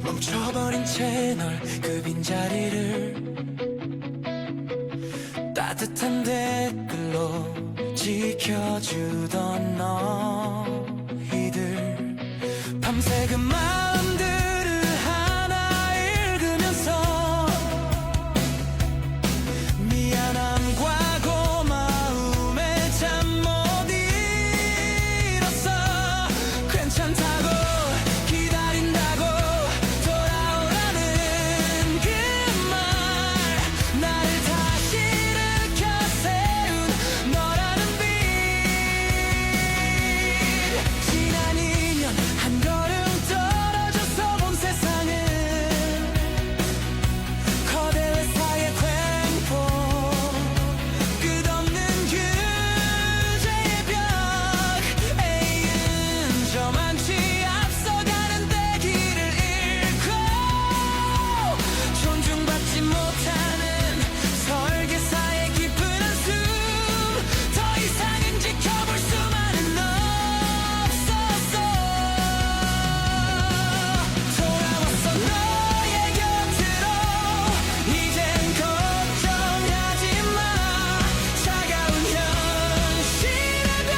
멈춰버린 채널 그 빈자리를 따뜻한 댓글로 지켜주던 너희들 밤새 그 마음들을 하나 읽으면서 미안함과 고마움에 잠 못 잃었어. 괜찮다고 기다린다고 돌아오라는 그 말 나를 다시 일으켜 세운 너라는 빛. 지난 2년 한 걸음 떨어져서 본 세상은 거대 회사의 횡포 끝없는 규제의 벽 에이은 저만치 앞서가는데 길을 잃고 존중받지 못하는 설계사의 깊은 한숨 더 이상은 지켜볼 수만은 없었어. 돌아왔어 너의 곁으로 이젠 걱정하지 마. 차가운 현실의 벽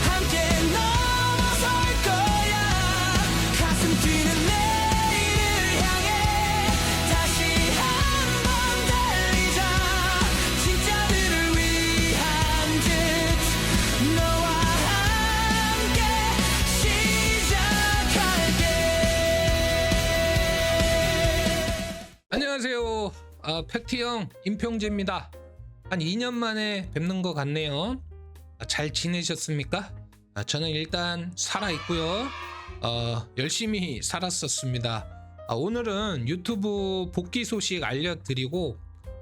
함께 넘어설 거야. 가슴 뛰는 내일을 향해 다시 한번 달리자. 진짜들을 위한 듯 너와 함께 시작할게. 안녕하세요. 팩트형 임평재입니다. 한 2년 만에 뵙는 것 같네요. 잘 지내셨습니까? 저는 일단 살아있고요. 열심히 살았었습니다. 오늘은 유튜브 복귀 소식 알려드리고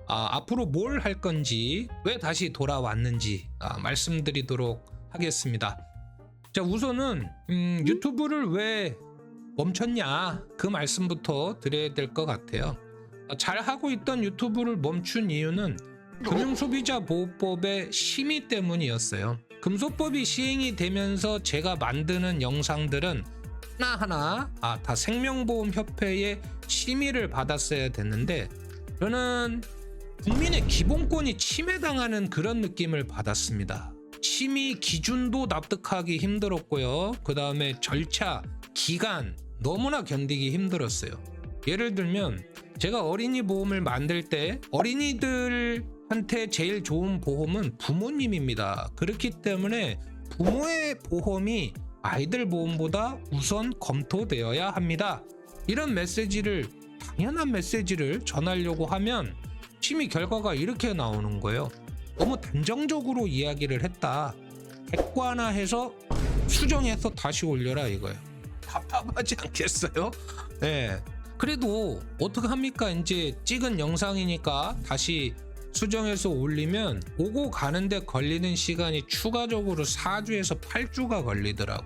앞으로 뭘 할 건지, 왜 다시 돌아왔는지 말씀드리도록 하겠습니다. 자, 우선은 유튜브를 왜 멈췄냐 그 말씀부터 드려야 될 것 같아요. 잘 하고 있던 유튜브를 멈춘 이유는 금융소비자보호법의 심의 때문이었어요. 금소법이 시행이 되면서 제가 만드는 영상들은 하나하나 다 생명보험협회의 심의를 받았어야 됐는데 저는 국민의 기본권이 침해당하는 그런 느낌을 받았습니다. 심의 기준도 납득하기 힘들었고요. 그 다음에 절차, 기간 너무나 견디기 힘들었어요. 예를 들면 제가 어린이 보험을 만들 때 어린이들한테 제일 좋은 보험은 부모님입니다. 그렇기 때문에 부모의 보험이 아이들 보험보다 우선 검토되어야 합니다. 이런 메시지를, 당연한 메시지를 전하려고 하면 심의 결과가 이렇게 나오는 거예요. 너무 단정적으로 이야기를 했다. 객관화해서 수정해서 다시 올려라 이거예요. 답답하지 않겠어요? 네. 그래도 어떡합니까? 이제 찍은 영상이니까 다시 수정해서 올리면 오고 가는데 걸리는 시간이 추가적으로 4주에서 8주가 걸리더라고.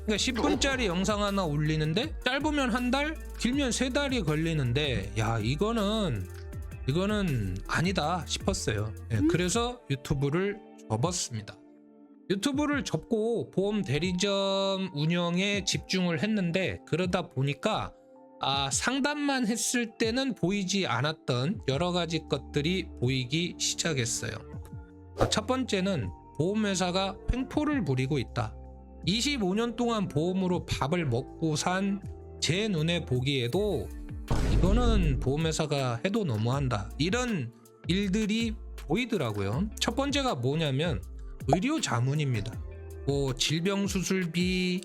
그러니까 10분짜리 영상 하나 올리는데 짧으면 한 달, 길면 3달이 걸리는데 야 이거는 아니다 싶었어요. 그래서 유튜브를 접었습니다. 유튜브를 접고 보험 대리점 운영에 집중을 했는데 그러다 보니까 상담만 했을 때는 보이지 않았던 여러 가지 것들이 보이기 시작했어요. 첫 번째는 보험회사가 횡포를 부리고 있다. 25년 동안 보험으로 밥을 먹고 산 제 눈에 보기에도 이거는 보험회사가 해도 너무한다. 이런 일들이 보이더라고요. 첫 번째가 뭐냐면 의료 자문입니다. 질병 수술비,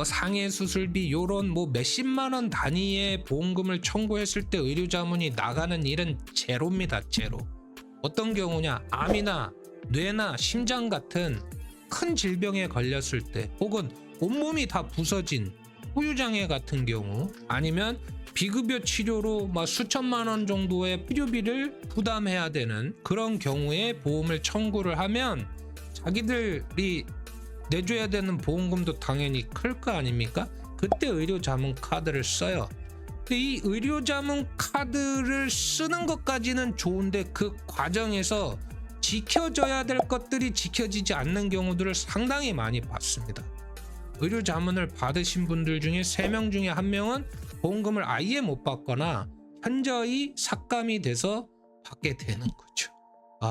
상해 수술비 요런 몇십만 원 단위의 보험금을 청구했을 때 의료 자문이 나가는 일은 제로입니다. 제로. 어떤 경우냐? 암이나 뇌나 심장 같은 큰 질병에 걸렸을 때 혹은 온몸이 다 부서진 후유장애 같은 경우 아니면 비급여 치료로 수천만 원 정도의 필요비를 부담해야 되는 그런 경우에 보험을 청구를 하면 자기들이 내줘야 되는 보험금도 당연히 클 거 아닙니까? 그때 의료자문 카드를 써요. 근데 이 의료자문 카드를 쓰는 것까지는 좋은데 그 과정에서 지켜져야 될 것들이 지켜지지 않는 경우들을 상당히 많이 봤습니다. 의료자문을 받으신 분들 중에 3명 중에 1명은 보험금을 아예 못 받거나 현저히 삭감이 돼서 받게 되는 거죠.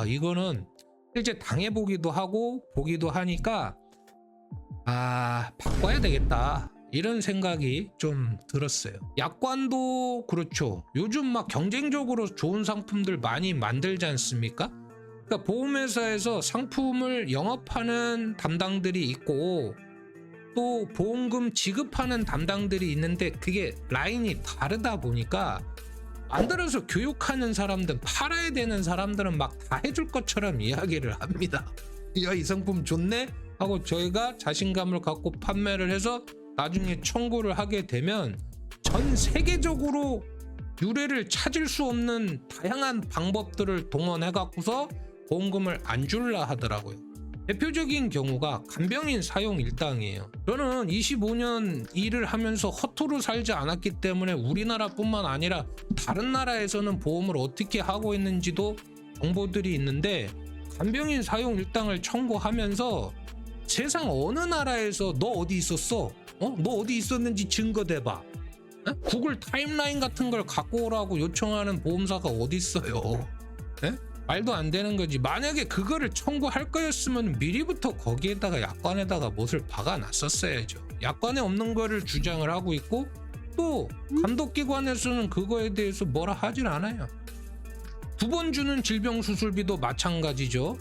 이거는 실제 당해보기도 하고 보기도 하니까 바꿔야 되겠다 이런 생각이 좀 들었어요. 약관도 그렇죠. 요즘 막 경쟁적으로 좋은 상품들 많이 만들지 않습니까? 그러니까 보험회사에서 상품을 영업하는 담당들이 있고 또 보험금 지급하는 담당들이 있는데 그게 라인이 다르다 보니까 만들어서 교육하는 사람들, 팔아야 되는 사람들은 막 다 해줄 것처럼 이야기를 합니다. 야, 이 상품 좋네? 하고 저희가 자신감을 갖고 판매를 해서 나중에 청구를 하게 되면 전 세계적으로 유례를 찾을 수 없는 다양한 방법들을 동원해 갖고서 보험금을 안 줄라 하더라고요. 대표적인 경우가 간병인 사용 일당이에요. 저는 25년 일을 하면서 허투루 살지 않았기 때문에 우리나라뿐만 아니라 다른 나라에서는 보험을 어떻게 하고 있는지도 정보들이 있는데 간병인 사용 일당을 청구하면서 세상 어느 나라에서 너 어디 있었어? 너 어디 있었는지 증거 대봐. 구글 타임라인 같은 걸 갖고 오라고 요청하는 보험사가 어디 있어요? 말도 안 되는 거지. 만약에 그거를 청구할 거였으면 미리부터 거기에다가 약관에다가 못을 박아놨었어야죠. 약관에 없는 거를 주장을 하고 있고 또 감독기관에서는 그거에 대해서 뭐라 하질 않아요. 2번 주는 질병수술비도 마찬가지죠.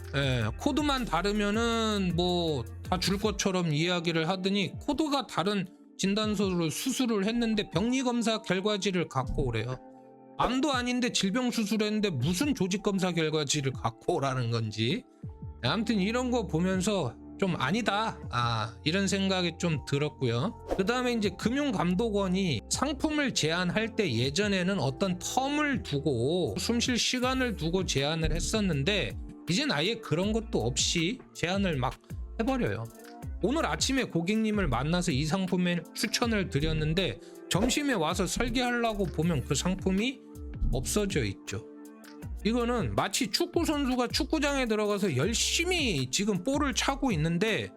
코드만 다르면은 뭐 다 줄 것처럼 이야기를 하더니 코드가 다른 진단서로 수술을 했는데 병리검사 결과지를 갖고 오래요. 암도 아닌데 질병수술했는데 무슨 조직검사 결과지를 갖고 오라는 건지. 아무튼 이런 거 보면서 좀 아니다 이런 생각이 좀 들었고요. 그 다음에 이제 금융감독원이 상품을 제한할 때 예전에는 어떤 텀을 두고 숨쉴 시간을 두고 제한을 했었는데 이젠 아예 그런 것도 없이 제한을 막 해버려요. 오늘 아침에 고객님을 만나서 이 상품에 추천을 드렸는데 점심에 와서 설계하려고 보면 그 상품이 없어져 있죠. 이거는 마치 축구 선수가 축구장에 들어가서 열심히 지금 볼을 차고 있는데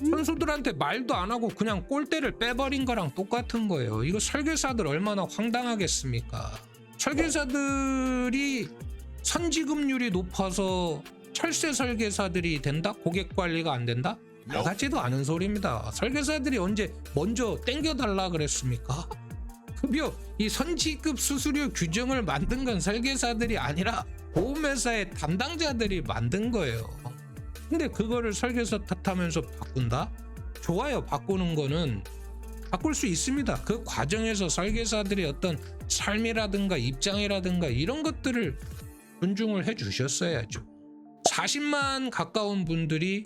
선수들한테 말도 안 하고 그냥 골대를 빼버린 거랑 똑같은 거예요. 이거 설계사들 얼마나 황당하겠습니까? 설계사들이 선지급률이 높아서 철새 설계사들이 된다? 고객 관리가 안 된다? 나같지도 않은 소리입니다. 설계사들이 언제 먼저 땡겨달라 그랬습니까? 급여 이 선지급 수수료 규정을 만든 건 설계사들이 아니라 보험회사의 담당자들이 만든 거예요. 근데 그거를 설계사 탓하면서 바꾼다? 좋아요. 바꾸는 거는 바꿀 수 있습니다. 그 과정에서 설계사들의 어떤 삶이라든가 입장이라든가 이런 것들을 존중을 해 주셨어야죠. 40만 가까운 분들이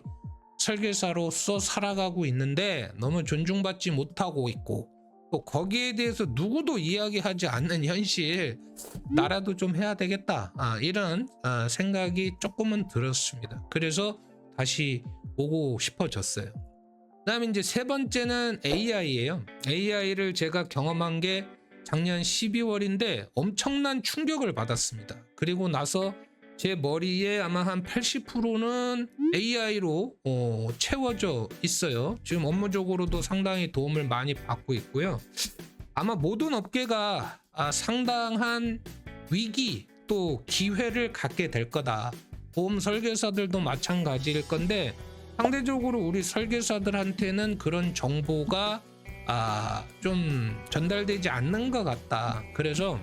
설계사로서 살아가고 있는데 너무 존중받지 못하고 있고 또 거기에 대해서 누구도 이야기하지 않는 현실, 나라도 좀 해야 되겠다 이런 생각이 조금은 들었습니다. 그래서 다시 오고 싶어졌어요. 그 다음에 이제 세 번째는 AI예요. AI를 제가 경험한 게 작년 12월인데 엄청난 충격을 받았습니다. 그리고 나서 제 머리에 아마 한 80%는 AI로 채워져 있어요. 지금 업무적으로도 상당히 도움을 많이 받고 있고요. 아마 모든 업계가 상당한 위기 또 기회를 갖게 될 거다. 보험 설계사들도 마찬가지일 건데 상대적으로 우리 설계사들한테는 그런 정보가 좀 전달되지 않는 것 같다. 그래서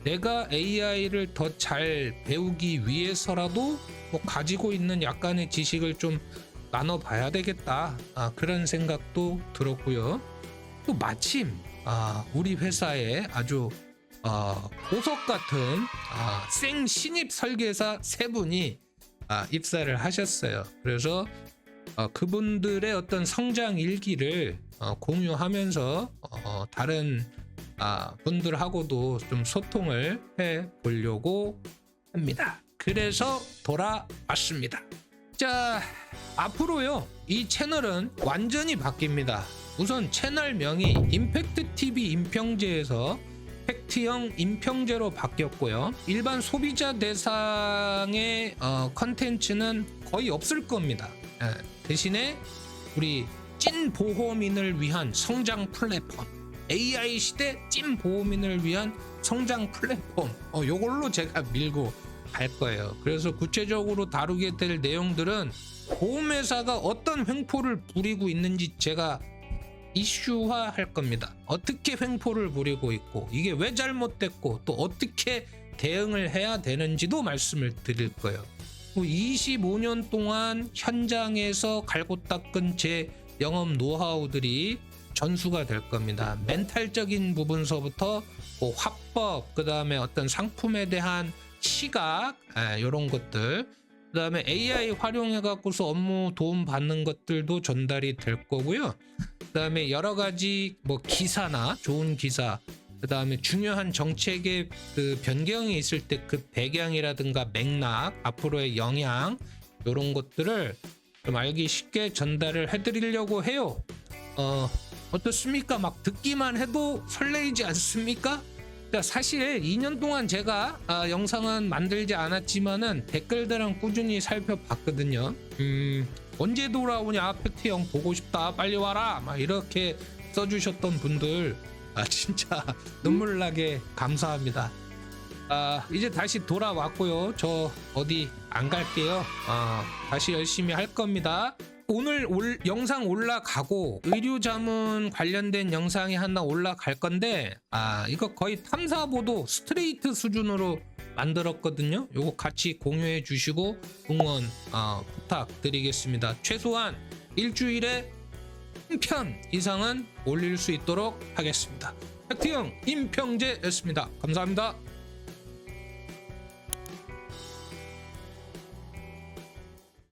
내가 AI를 더 잘 배우기 위해서라도 뭐 가지고 있는 약간의 지식을 좀 나눠봐야 되겠다. 그런 생각도 들었고요. 또 마침 우리 회사에 아주 보석 같은 생 신입 설계사 3분이 입사를 하셨어요. 그래서 그분들의 어떤 성장 일기를 공유하면서 다른 분들하고도 좀 소통을 해 보려고 합니다. 그래서 돌아왔습니다. 자, 앞으로요 이 채널은 완전히 바뀝니다. 우선 채널명이 임팩트TV 임평제에서 팩트형 임평제로 바뀌었고요. 일반 소비자 대상의 컨텐츠는 거의 없을 겁니다. 대신에 우리 찐 보험인을 위한 성장 플랫폼 AI 시대 찐 보호민을 위한 성장 플랫폼 요걸로 제가 밀고 갈 거예요. 그래서 구체적으로 다루게 될 내용들은 보험회사가 어떤 횡포를 부리고 있는지 제가 이슈화 할 겁니다. 어떻게 횡포를 부리고 있고 이게 왜 잘못됐고 또 어떻게 대응을 해야 되는지도 말씀을 드릴 거예요. 25년 동안 현장에서 갈고 닦은 제 영업 노하우들이 전수가 될 겁니다. 멘탈적인 부분서부터 화법, 그 다음에 어떤 상품에 대한 시각, 이런 것들, 그 다음에 AI 활용해 갖고서 업무 도움 받는 것들도 전달이 될 거고요. 그 다음에 여러 가지 뭐 기사나 좋은 기사, 그 다음에 중요한 정책의 그 변경이 있을 때 그 배경이라든가 맥락, 앞으로의 영향, 이런 것들을 좀 알기 쉽게 전달을 해드리려고 해요. 어떻습니까? 막 듣기만 해도 설레이지 않습니까? 사실 2년 동안 제가 영상은 만들지 않았지만은 댓글들은 꾸준히 살펴봤거든요. 언제 돌아오냐, 팩트 형 보고 싶다, 빨리 와라, 막 이렇게 써주셨던 분들 진짜 눈물 나게 감사합니다. 이제 다시 돌아왔고요. 저 어디 안 갈게요. 다시 열심히 할 겁니다. 오늘 영상 올라가고 의료자문 관련된 영상이 하나 올라갈 건데 이거 거의 탐사보도 스트레이트 수준으로 만들었거든요. 요거 같이 공유해 주시고 응원 부탁드리겠습니다. 최소한 일주일에 1편 이상은 올릴 수 있도록 하겠습니다. 팩트형 임평재였습니다. 감사합니다.